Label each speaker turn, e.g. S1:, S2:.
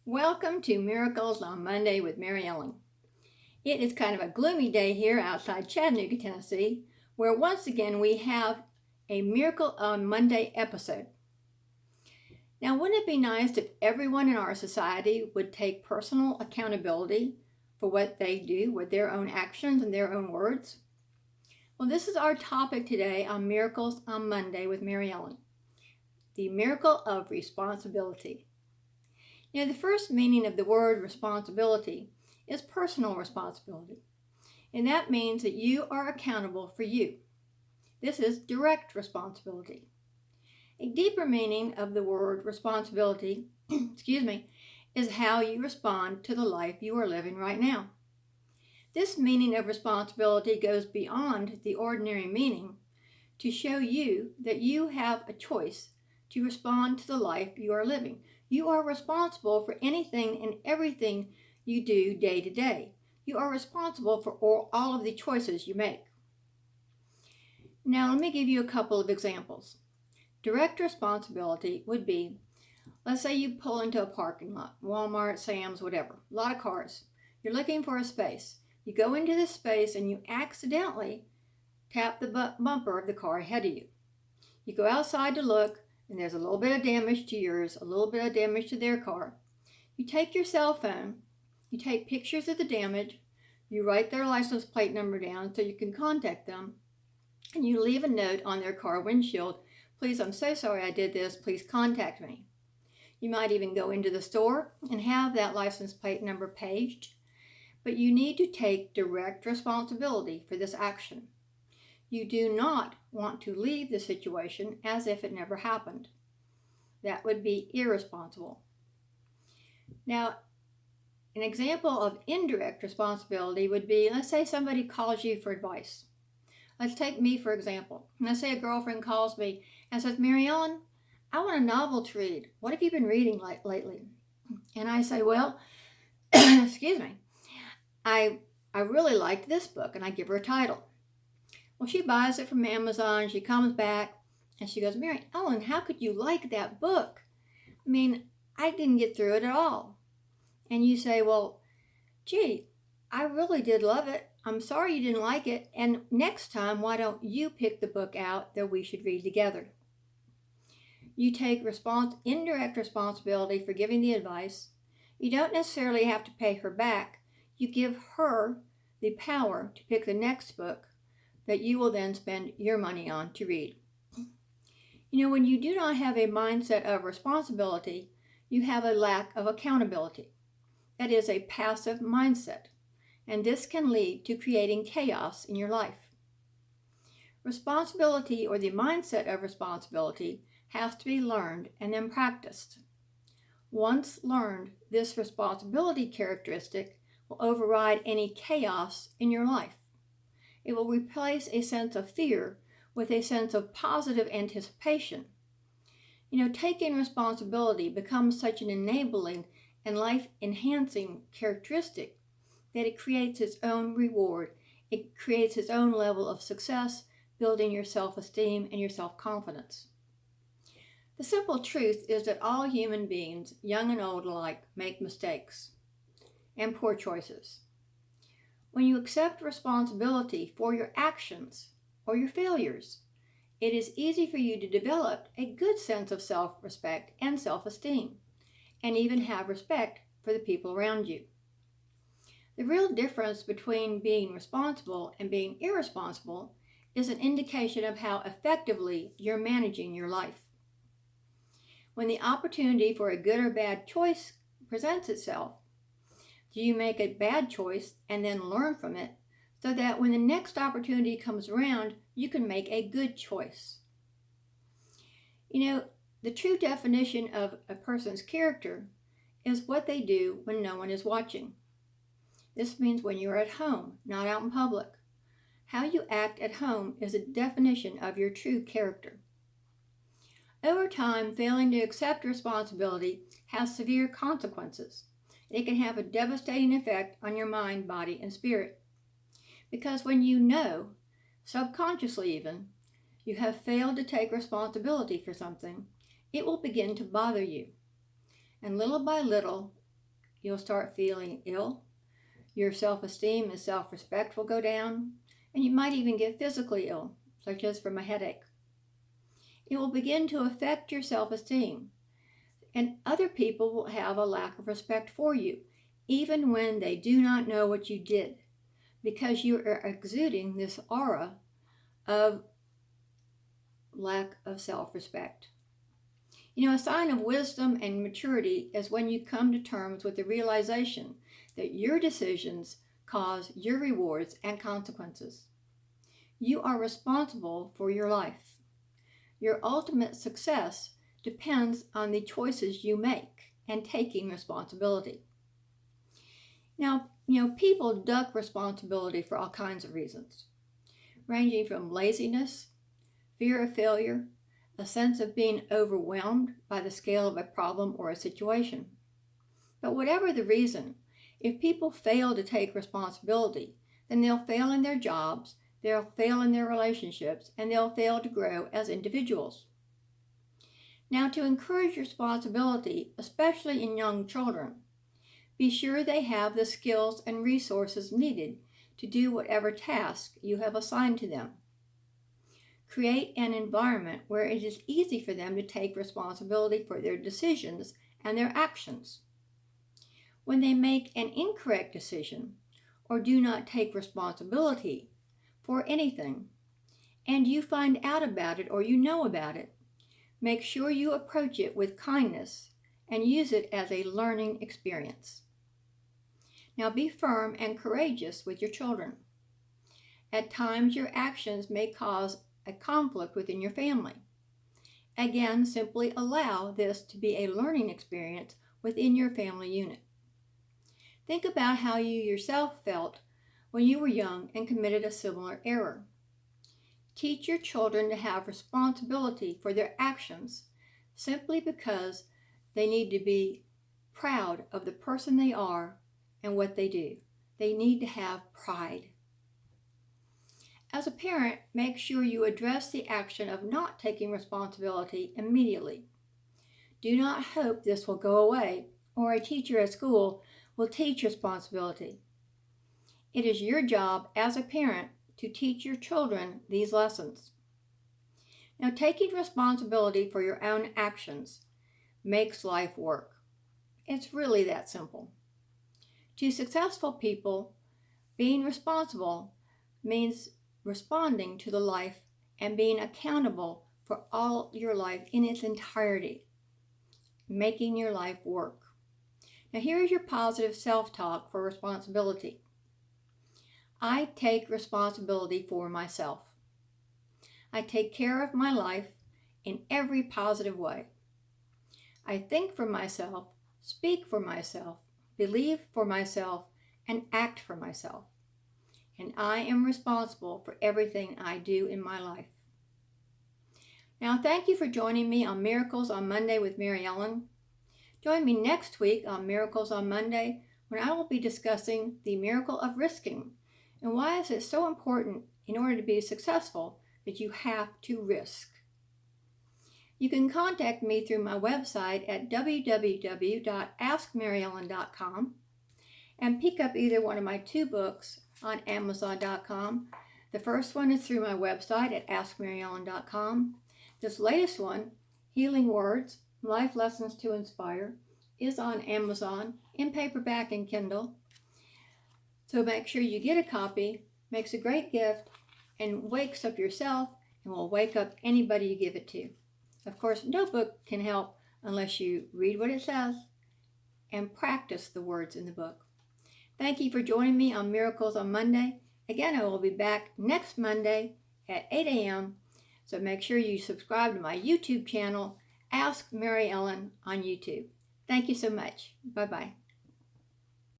S1: Welcome to Miracles on Monday with Mary Ellen. It is kind of a gloomy day here outside Chattanooga, Tennessee, where once again we have a Miracle on Monday episode. Now, wouldn't it be nice if everyone in our society would take personal accountability for what they do with their own actions and their own words? Well, this is our topic today on Miracles on Monday with Mary Ellen. The miracle of responsibility. The first meaning of the word responsibility is personal responsibility. And that means that you are accountable for you. This is direct responsibility. A deeper meaning of the word responsibility, is how you respond to the life you are living right now. This meaning of responsibility goes beyond the ordinary meaning to show you that you have a choice to respond to the life you are living. You are responsible for anything and everything you do day to day. You are responsible for all of the choices you make. Now, let me give you a couple of examples. Direct responsibility would be, let's say you pull into a parking lot, Walmart, Sam's, whatever, a lot of cars. You're looking for a space. You go into this space and you accidentally tap the bumper of the car ahead of you. You go outside to look, and there's a little bit of damage to yours, a little bit of damage to their car. You take your cell phone, you take pictures of the damage, you write their license plate number down so you can contact them, and you leave a note on their car windshield, please, I'm so sorry I did this, please contact me. You might even go into the store and have that license plate number paged, but you need to take direct responsibility for this action. You do not want to leave the situation as if it never happened. That would be irresponsible. Now, an example of indirect responsibility would be, let's say somebody calls you for advice. Let's take me for example. Let's say a girlfriend calls me and says, Mary Ellen, I want a novel to read. What have you been reading lately? And I say, well, excuse me, I really liked this book, and I give her a title. Well, she buys it from Amazon, she comes back, and she goes, Mary Ellen, how could you like that book? I mean, I didn't get through it at all. And you say, well, gee, I really did love it. I'm sorry you didn't like it, and next time, why don't you pick the book out that we should read together? You take indirect responsibility for giving the advice. You don't necessarily have to pay her back. You give her the power to pick the next book that you will then spend your money on to read. When you do not have a mindset of responsibility, you have a lack of accountability. That is a passive mindset, and this can lead to creating chaos in your life. Responsibility, or the mindset of responsibility, has to be learned and then practiced. Once learned, this responsibility characteristic will override any chaos in your life. It will replace a sense of fear with a sense of positive anticipation. Taking responsibility becomes such an enabling and life-enhancing characteristic that it creates its own reward. It creates its own level of success, building your self-esteem and your self-confidence. The simple truth is that all human beings, young and old alike, make mistakes and poor choices. When you accept responsibility for your actions or your failures, it is easy for you to develop a good sense of self-respect and self-esteem, and even have respect for the people around you. The real difference between being responsible and being irresponsible is an indication of how effectively you're managing your life. When the opportunity for a good or bad choice presents itself, do you make a bad choice and then learn from it so that when the next opportunity comes around, you can make a good choice? The true definition of a person's character is what they do when no one is watching. This means when you're at home, not out in public. How you act at home is a definition of your true character. Over time, failing to accept responsibility has severe consequences. It can have a devastating effect on your mind, body, and spirit. Because when you know, subconsciously even, you have failed to take responsibility for something, it will begin to bother you. And little by little, you'll start feeling ill. Your self-esteem and self-respect will go down, and you might even get physically ill, such as from a headache. It will begin to affect your self-esteem, and other people will have a lack of respect for you, even when they do not know what you did, because you are exuding this aura of lack of self-respect. You know, a sign of wisdom and maturity is when you come to terms with the realization that your decisions cause your rewards and consequences. You are responsible for your life. Your ultimate success depends on the choices you make and taking responsibility. Now, people duck responsibility for all kinds of reasons, ranging from laziness, fear of failure, a sense of being overwhelmed by the scale of a problem or a situation. But whatever the reason, if people fail to take responsibility, then they'll fail in their jobs, they'll fail in their relationships, and they'll fail to grow as individuals. Now, to encourage responsibility, especially in young children, be sure they have the skills and resources needed to do whatever task you have assigned to them. Create an environment where it is easy for them to take responsibility for their decisions and their actions. When they make an incorrect decision or do not take responsibility for anything, and you find out about it or you know about it, make sure you approach it with kindness and use it as a learning experience. Now be firm and courageous with your children. At times, your actions may cause a conflict within your family. Again, simply allow this to be a learning experience within your family unit. Think about how you yourself felt when you were young and committed a similar error. Teach your children to have responsibility for their actions simply because they need to be proud of the person they are and what they do. They need to have pride. As a parent, make sure you address the action of not taking responsibility immediately. Do not hope this will go away or a teacher at school will teach responsibility. It is your job as a parent to teach your children these lessons. Now, taking responsibility for your own actions makes life work. It's really that simple. To successful people, being responsible means responding to the life and being accountable for all your life in its entirety, making your life work. Now, here is your positive self-talk for responsibility. I take responsibility for myself. I take care of my life in every positive way. I think for myself, speak for myself, believe for myself, and act for myself. And I am responsible for everything I do in my life. Now, thank you for joining me on Miracles on Monday with Mary Ellen. Join me next week on Miracles on Monday when I will be discussing the miracle of risking and why is it so important in order to be successful that you have to risk. You can contact me through my website at www.askmaryellen.com and pick up either one of my 2 books on Amazon.com. The first one is through my website at askmaryellen.com. This latest one, Healing Words, Life Lessons to Inspire, is on Amazon in paperback and Kindle. So make sure you get a copy. Makes a great gift and wakes up yourself and will wake up anybody you give it to. Of course, no book can help unless you read what it says and practice the words in the book. Thank you for joining me on Miracles on Monday. Again, I will be back next Monday at 8 a.m. So make sure you subscribe to my YouTube channel, Ask Mary Ellen on YouTube. Thank you so much. Bye-bye.